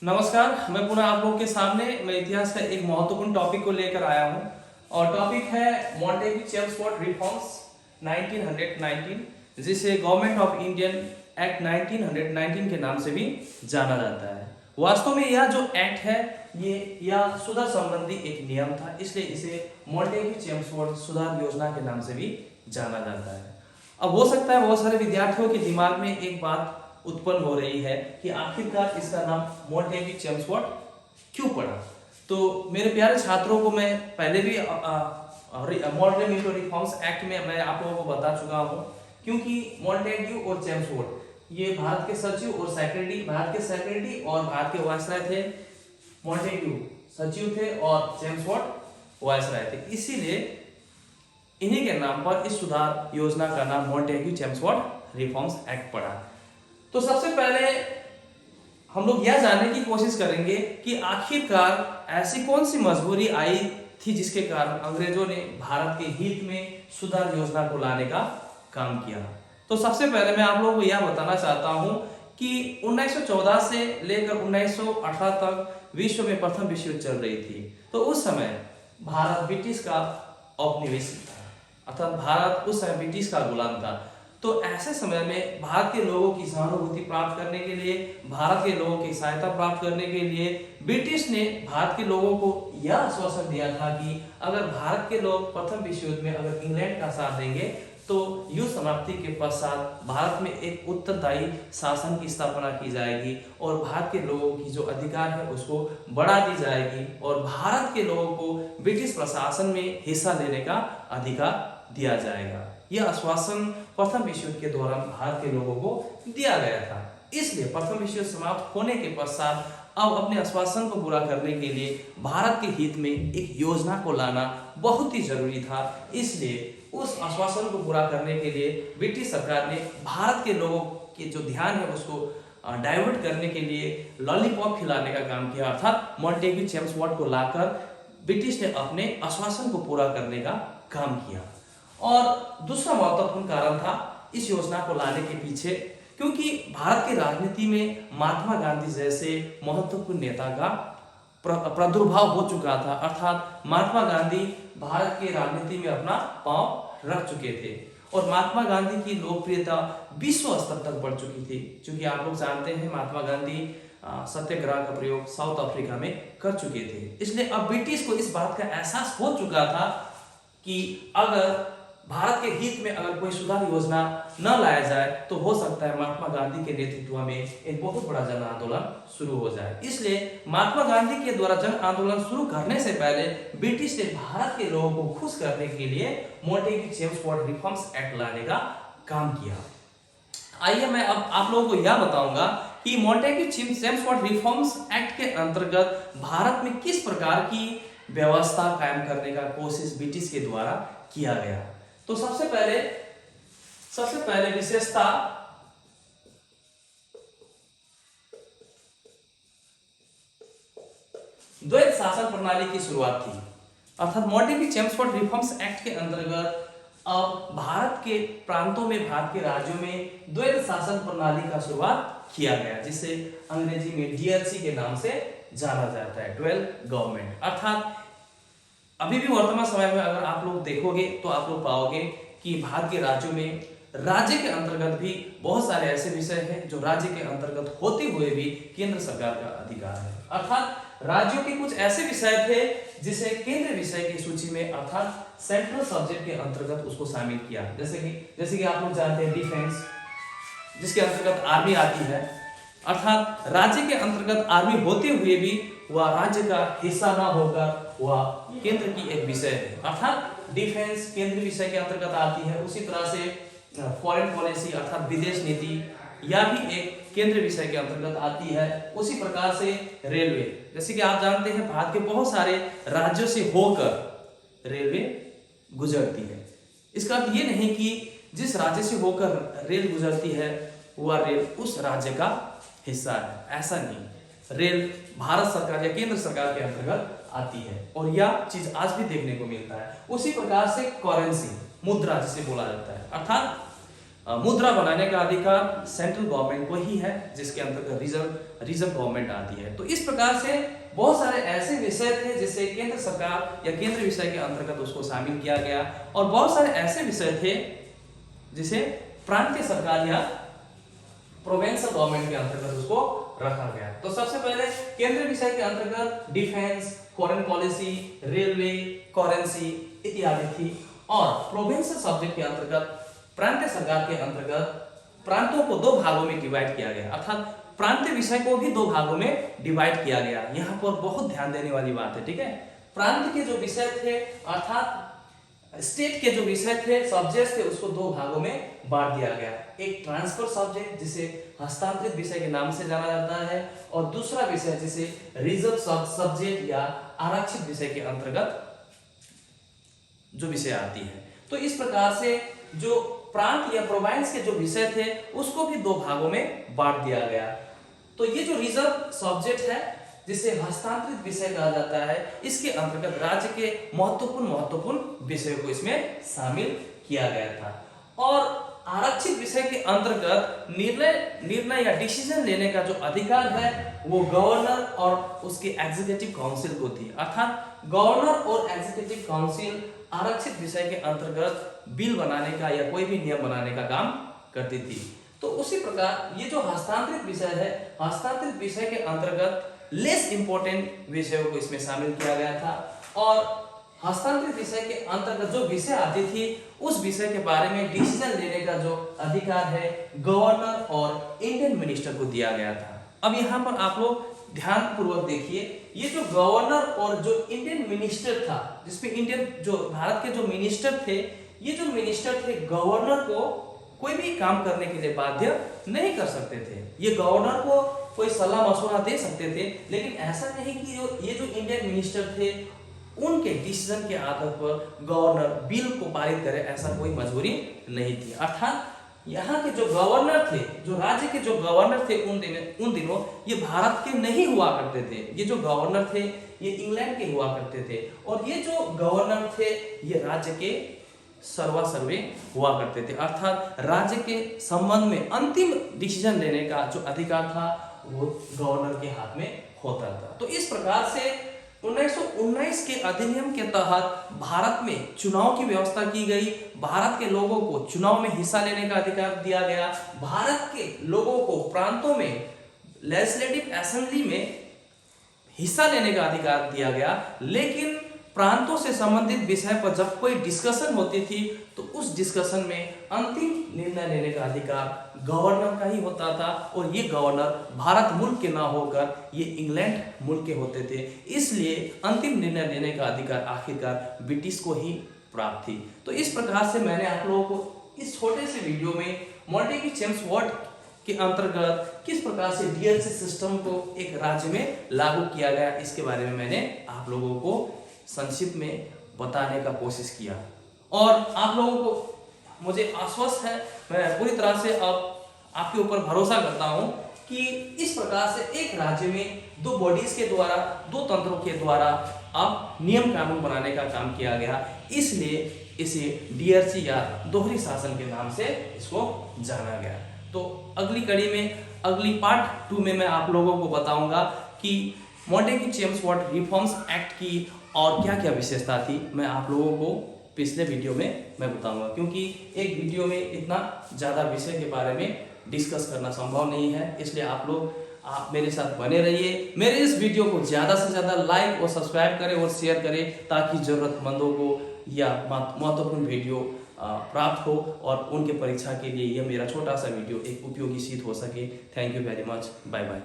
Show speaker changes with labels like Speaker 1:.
Speaker 1: नमस्कार, मैं पुनः आप लोगों के सामने मैं इतिहास का एक महत्वपूर्ण टॉपिक को लेकर आया हूं और टॉपिक है मॉन्टेग्यू चेम्सफोर्ड रिफॉर्म्स 1919, जिसे गवर्नमेंट ऑफ इंडियन एक्ट 1919 के नाम से भी जाना जाता है। वास्तव में यह जो एक्ट है यह सुधार संबंधी एक नियम था, इसलिए इसे मॉन्टेग्यू चेम्सफोर्ड सुधार योजना के नाम से भी जाना जाता है। अब हो सकता है बहुत सारे विद्यार्थियों के दिमाग में एक बात उत्पन्न हो रही है कि आखिरकार इसका नाम मॉन्टेग्यू चेम्सफोर्ड क्यों पड़ा। तो मेरे प्यारे छात्रों को मैं पहले भी मॉन्टेग्यू रिफॉर्म्स एक्ट में मैं आप लोगों को बता चुका हूं, क्योंकि मॉन्टेग्यू और चेम्सफोर्ड ये भारत के सचिव और सेक्रेटरी, भारत के सेक्रेटरी और भारत के वायसराय थे। मॉन्टेग्यू सचिव थे और चेम्सफोर्ड वायसराय थे, इसीलिए इन्हीं के नाम पर इस सुधार योजना का नाम मॉन्टेग्यू चेम्सफोर्ड रिफॉर्म्स एक्ट पड़ा। तो सबसे पहले हम लोग यह जानने की कोशिश करेंगे कि आखिरकार ऐसी कौन सी मजबूरी आई थी जिसके कारण अंग्रेजों ने भारत के हित में सुधार योजना को लाने का काम किया। तो सबसे पहले मैं आप लोगों को यह बताना चाहता हूं कि 1914 से लेकर 1918 तक विश्व में प्रथम विश्व युद्ध चल रही थी। तो उस समय भारत ब्रिटिश का औपनिवेशिक था, अर्थात भारत उस समय ब्रिटिश का गुलाम था। तो ऐसे समय में भारत के लोगों की सहानुभूति प्राप्त करने के लिए, भारत के लोगों की सहायता प्राप्त करने के लिए ब्रिटिश ने भारत के लोगों को यह आश्वासन दिया था कि अगर भारत के लोग प्रथम विश्व युद्ध में अगर इंग्लैंड का साथ देंगे तो युद्ध समाप्ति के पश्चात भारत में एक उत्तरदायी शासन की स्थापना की जाएगी और भारत के लोगों की जो अधिकार है उसको बढ़ा दी जाएगी और भारत के लोगों को ब्रिटिश प्रशासन में हिस्सा लेने का अधिकार दिया जाएगा। यह आश्वासन प्रथम विश्व युद्ध के दौरान भारत के लोगों को दिया गया था। इसलिए प्रथम विश्व युद्ध समाप्त होने के पश्चात अब अपने आश्वासन को पूरा करने के लिए भारत के हित में एक योजना को लाना बहुत ही जरूरी था। इसलिए उस आश्वासन को पूरा करने के लिए ब्रिटिश सरकार ने भारत के लोगों के जो ध्यान है उसको डाइवर्ट करने के लिए लॉलीपॉप खिलाने का काम किया, अर्थात मॉन्टेग्यू चेम्सफोर्ड को लाकर ब्रिटिश ने अपने आश्वासन को पूरा करने का काम किया। और दूसरा महत्वपूर्ण कारण था इस योजना को लाने के पीछे, क्योंकि भारत की राजनीति में महात्मा गांधी जैसे महत्वपूर्ण नेता का प्रादुर्भाव हो चुका था, अर्थात महात्मा गांधी भारत की राजनीति में अपना पांव रख चुके थे और महात्मा गांधी की लोकप्रियता विश्व स्तर तक बढ़ चुकी थी। क्योंकि आप लोग जानते हैं महात्मा गांधी सत्याग्रह का प्रयोग साउथ अफ्रीका में कर चुके थे। इसलिए अब ब्रिटिश को इस बात का एहसास हो चुका था कि अगर भारत के हित में अगर कोई सुधार योजना न लाया जाए तो हो सकता है महात्मा गांधी के नेतृत्व में एक बहुत बड़ा जन आंदोलन शुरू हो जाए। इसलिए महात्मा गांधी के द्वारा जन आंदोलन शुरू करने से पहले ब्रिटिश ने भारत के लोगों को खुश करने के लिए मॉन्टेग्यू चेम्सफोर्ड रिफॉर्म्स एक्ट लाने का काम किया। आइए मैं अब आप लोगों को यह बताऊंगा कि मॉन्टेग्यू चेम्सफोर्ड रिफॉर्म्स एक्ट के अंतर्गत भारत में किस प्रकार की व्यवस्था कायम करने का कोशिश ब्रिटिश के द्वारा किया गया। तो सबसे पहले विशेषता द्वैत शासन प्रणाली की शुरुआत थी, अर्थात मॉन्टेग्यू चेम्सफोर्ड रिफॉर्म्स एक्ट के अंतर्गत अब भारत के प्रांतों में, भारत के राज्यों में द्वैत शासन प्रणाली का शुरुआत किया गया, जिसे अंग्रेजी में डीएलसी के नाम से जाना जाता है, ड्यूअल गवर्नमेंट। अर्थात अभी भी वर्तमान समय में अगर आप लोग देखोगे तो आप लोग पाओगे कि भारत के राज्यों में राज्य के अंतर्गत भी बहुत सारे ऐसे विषय हैं जो राज्य के अंतर्गत होते हुए भी केंद्र सरकार का अधिकार है। अर्थात राज्यों के कुछ ऐसे विषय थे जिसे केंद्र विषय की सूची में, अर्थात सेंट्रल सब्जेक्ट के अंतर्गत उसको शामिल किया। जैसे कि आप लोग जानते हैं डिफेंस, जिसके अंतर्गत आर्मी आती है, अर्थात राज्य के अंतर्गत आर्मी होते हुए भी वह राज्य का हिस्सा न होकर वह केंद्र की एक विषय है, अर्थात डिफेंस केंद्रीय विषय के अंतर्गत आती है। उसी तरह से फॉरेन पॉलिसी अर्थात विदेश नीति यह भी एक केंद्रीय विषय के अंतर्गत आती है। उसी प्रकार से रेलवे, जैसे कि आप जानते हैं भारत के बहुत सारे राज्यों से होकर रेलवे गुजरती है। इसका अर्थ ये नहीं कि जिस राज्य से होकर रेल गुजरती है वह रेल उस राज्य का हिस्सा है, ऐसा नहीं। रेल भारत सरकार या केंद्र सरकार के अंतर्गत आती है और यह चीज आज भी देखने को मिलता है। उसी प्रकार से करेंसी, मुद्रा जिसे बोला जाता है, अर्थात मुद्रा बनाने का अधिकार सेंट्रल गवर्नमेंट को ही है, जिसके अंतर्गत रिजर्व गवर्नमेंट आती है। तो इस प्रकार से बहुत सारे ऐसे विषय थे जिसे केंद्र सरकार या केंद्र विषय के अंतर्गत उसको शामिल किया गया, और बहुत सारे ऐसे विषय थे जिसे प्रांतीय सरकार या प्रोविंशियल गवर्नमेंट के अंतर्गत उसको रखा गया। तो सबसे पहले केंद्रीय विषय के अंतर्गत defence, foreign policy, railway, currency इत्यादि थी, और प्रोविंशियल सब्जेक्ट के अंतर्गत प्रांतीय सरकार के अंतर्गत प्रांतों को 2 भागों में डिवाइड किया गया, अर्थात प्रांतीय विषय को भी 2 भागों में डिवाइड किया गया। यहाँ पर बहुत ध्यान देने वाली बात है, ठीक है। प्रांत के जो विषय थे अर्थात स्टेट के जो विषय थे, सब्जेक्ट थे, उसको 2 भागों में बांट दिया गया। एक ट्रांसफर सब्जेक्ट जिसे हस्तांतरित विषय के नाम से जाना जाता है, और दूसरा विषय जिसे रिजर्व सब्जेक्ट या आरक्षित विषय के अंतर्गत जो विषय आती है। तो इस प्रकार से जो प्रांत या प्रोविंस के जो विषय थे उसको भी 2 भागों में बांट दिया गया। तो ये जो रिजर्व सब्जेक्ट है जिसे हस्तांतरित विषय कहा जाता है, इसके अंतर्गत राज्य के महत्वपूर्ण विषयों को इसमें शामिल किया गया था। और आरक्षित विषय के अंतर्गत निर्णय या डिसीजन लेने का जो अधिकार है वो गवर्नर और उसके एग्जीक्यूटिव काउंसिल को थी, अर्थात गवर्नर और एग्जीक्यूटिव काउंसिल आरक्षित विषय के अंतर्गत बिल बनाने का या कोई भी नियम बनाने का काम करती थी। तो उसी प्रकार ये जो हस्तांतरित विषय है, हस्तांतरित विषय के अंतर्गत लेस इंपॉर्टेंट विषयों को इसमें शामिल किया गया था, और हस्तांतरित विषय के अंतर्गत जो विषय आती थी उस विषय के बारे में डिसीजन लेने का जो अधिकार है गवर्नर और इंडियन मिनिस्टर को दिया गया था। अब यहाँ पर आप लोग ध्यान पूर्वक देखिए, ये जो गवर्नर और जो इंडियन मिनिस्टर था, जिसमें इंडियन जो भारत के जो मिनिस्टर थे, ये जो मिनिस्टर थे गवर्नर को कोई भी काम करने के लिए बाध्य नहीं कर सकते थे। ये गवर्नर को कोई सलाह मशवरा दे सकते थे, लेकिन ऐसा नहीं कि ये जो इंडियन मिनिस्टर थे उनके डिसीजन के आधार पर गवर्नर बिल को पारित करे, ऐसा कोई मजबूरी नहीं थी। अर्थात यहाँ के जो गवर्नर थे, जो राज्य के जो गवर्नर थे उन दिनों ये भारत के नहीं हुआ करते थे। ये जो गवर्नर थे ये इंग्लैंड के हुआ करते थे, और ये जो गवर्नर थे ये राज्य के सर्वे हुआ करते थे, अर्थात राज्य के संबंध में अंतिम डिसीजन लेने का जो अधिकार था वो गवर्नर के हाथ में होता था। तो इस प्रकार से 1919 के अधिनियम के तहत भारत में चुनाव की व्यवस्था की गई। भारत के लोगों को चुनाव में हिस्सा लेने का अधिकार दिया गया। भारत के लोगों को प्रांतों में लेजिस्लेटिव असेंबली में हिस्सा लेने का अधिकार दिया गया, लेकिन प्रांतों से संबंधित विषय पर जब कोई डिस्कशन होती थी तो उस डिस्कशन में अंतिम निर्णय लेने का अधिकार गवर्नर का ही होता था, और ये गवर्नर भारत मुल्क के ना होकर ये इंग्लैंड मुल्क के होते थे। इसलिए अंतिम निर्णय लेने का अधिकार आखिरकार ब्रिटिश को ही प्राप्त थी। तो इस प्रकार से मैंने आप लोगों को इस छोटे से वीडियो में मॉन्टेग्यू चेम्सफोर्ड के अंतर्गत किस प्रकार से डीएलसी सिस्टम को एक राज्य में लागू किया गया, इसके बारे में मैंने आप लोगों को संक्षिप्त में बताने का कोशिश किया। और आप लोगों को मुझे आश्वस्त है, मैं पूरी तरह से अब आपके ऊपर भरोसा करता हूं कि इस प्रकार से एक राज्य में 2 बॉडीज के द्वारा, 2 तंत्रों के द्वारा अब नियम कानून बनाने का काम किया गया, इसलिए इसे डीएलसी या दोहरी शासन के नाम से इसको जाना गया। तो अगली कड़ी में, अगली पार्ट 2 में मैं आप लोगों को बताऊंगा कि मॉन्टेग्यू चेम्सफोर्ड रिफॉर्म्स एक्ट की और क्या क्या विशेषता थी। मैं आप लोगों को पिछले वीडियो में मैं बताऊंगा, क्योंकि एक वीडियो में इतना ज़्यादा विषय के बारे में डिस्कस करना संभव नहीं है, इसलिए आप मेरे साथ बने रहिए। मेरे इस वीडियो को ज़्यादा से ज़्यादा लाइक और सब्सक्राइब करें और शेयर करें, ताकि ज़रूरतमंदों को या महत्वपूर्ण वीडियो प्राप्त हो और उनके परीक्षा के लिए यह मेरा छोटा सा वीडियो एक उपयोगी सिद्ध हो सके। Thank you very much, bye bye.